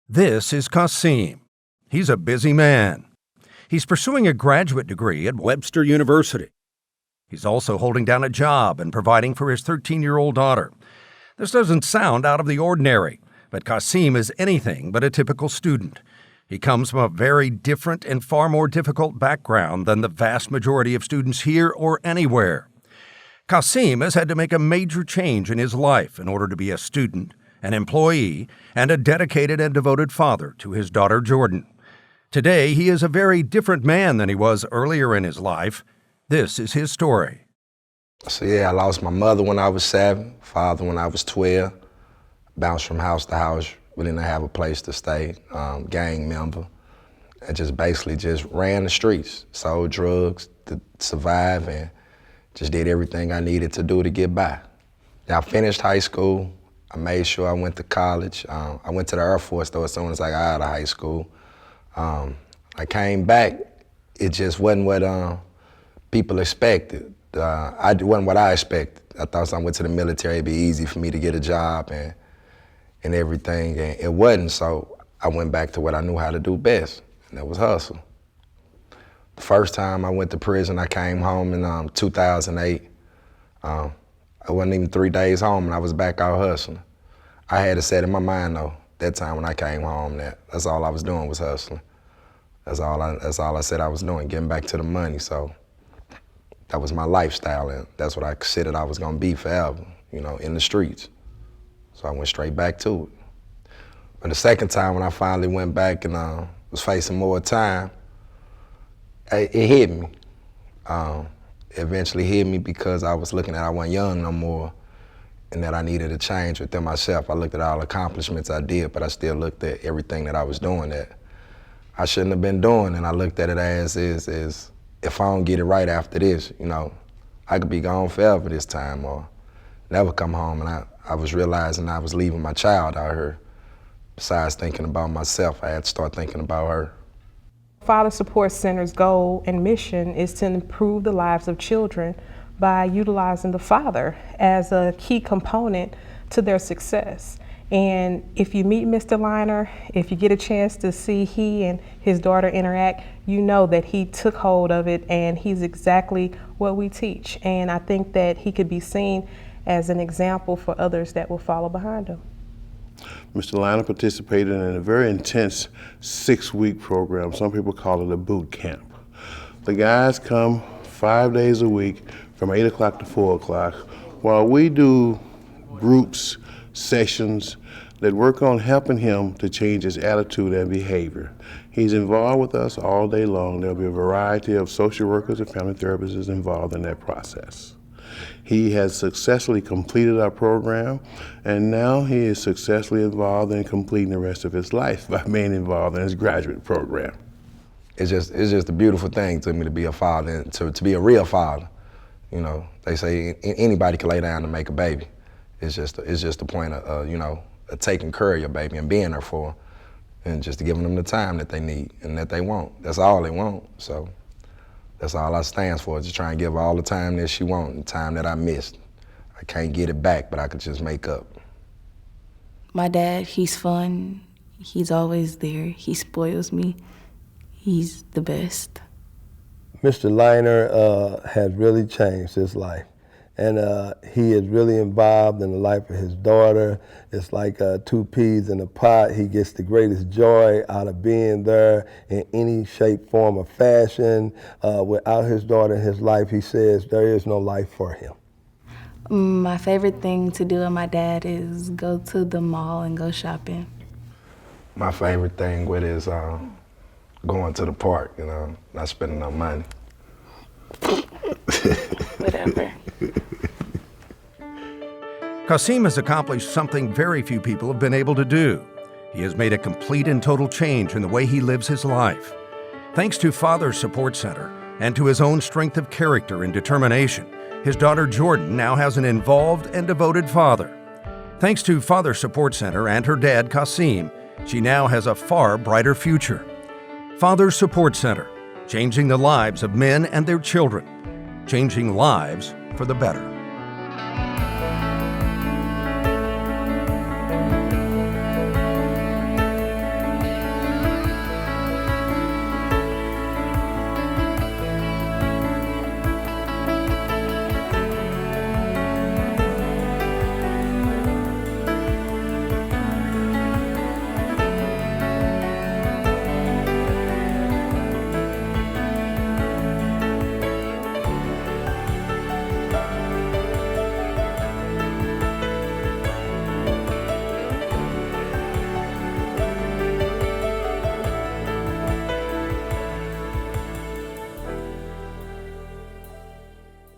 This is Cah Sem. He's a busy man. He's pursuing a graduate degree at Webster University. He's also holding down a job and providing for his 13-year-old daughter. This doesn't sound out of the ordinary, but Cah Sem is anything but a typical student. He comes from a very different and far more difficult background than the vast majority of students here or anywhere. Cah Sem has had to make a major change in his life in order to be a student, an employee, and a dedicated and devoted father to his daughter Jordan. Today, he is a very different man than he was earlier in his life. This is his story. So I lost my mother when I was 7, father when I was 12, bounced from house to house, really didn't have a place to stay, gang member, and just basically just ran the streets, sold drugs to survive, and just did everything I needed to do to get by. Now, I finished high school. I made sure I went to college. I went to the Air Force, though, as soon as I got out of high school. I came back, it just wasn't what people expected. It wasn't what I expected. I thought I went to the military, it'd be easy for me to get a job and everything, and it wasn't, so I went back to what I knew how to do best, and that was hustle. The first time I went to prison, I came home in 2008. I wasn't even 3 days home, and I was back out hustling. I had it set in my mind, though, that time when I came home, that's all I was doing was hustling. That's all I said I was doing, getting back to the money. So that was my lifestyle, and that's what I considered I was gonna be forever, in the streets. So I went straight back to it. But the second time when I finally went back and was facing more time, it hit me. It eventually hit me because I was looking at I wasn't young no more and that I needed a change within myself. I looked at all the accomplishments I did, but I still looked at everything that I was doing that I shouldn't have been doing, and I looked at it as if I don't get it right after this, I could be gone forever this time or never come home. And I was realizing I was leaving my child out here. Besides thinking about myself, I had to start thinking about her. Father Support Center's goal and mission is to improve the lives of children by utilizing the father as a key component to their success. And if you meet Mr. Liner, if you get a chance to see he and his daughter interact, you know that he took hold of it and he's exactly what we teach. And I think that he could be seen as an example for others that will follow behind him. Mr. Liner participated in a very intense 6-week program. Some people call it a boot camp. The guys come 5 days a week from 8 o'clock to 4 o'clock while we do groups, sessions that work on helping him to change his attitude and behavior. He's involved with us all day long. There'll be a variety of social workers and family therapists involved in that process. He has successfully completed our program, and now he is successfully involved in completing the rest of his life by being involved in his graduate program. It's just a beautiful thing to me to be a father, and to be a real father. They say anybody can lay down to make a baby. It's just the point of taking care of your baby and being there for them, and just giving them the time that they need and that they want. That's all they want. So that's all I stand for, is to try and give her all the time that she wants, and the time that I missed. I can't get it back, but I could just make up. My dad, he's fun. He's always there. He spoils me. He's the best. Mr. Liner has really changed his life. And he is really involved in the life of his daughter. It's like 2 peas in a pot. He gets the greatest joy out of being there in any shape, form, or fashion. Without his daughter in his life, he says there is no life for him. My favorite thing to do with my dad is go to the mall and go shopping. My favorite thing with is going to the park, not spending no money. Whatever. Cah Sem has accomplished something very few people have been able to do. He has made a complete and total change in the way he lives his life. Thanks to Father Support Center and to his own strength of character and determination, his daughter Jordan now has an involved and devoted father. Thanks to Father Support Center and her dad, Cah Sem, she now has a far brighter future. Father Support Center, changing the lives of men and their children, changing lives for the better.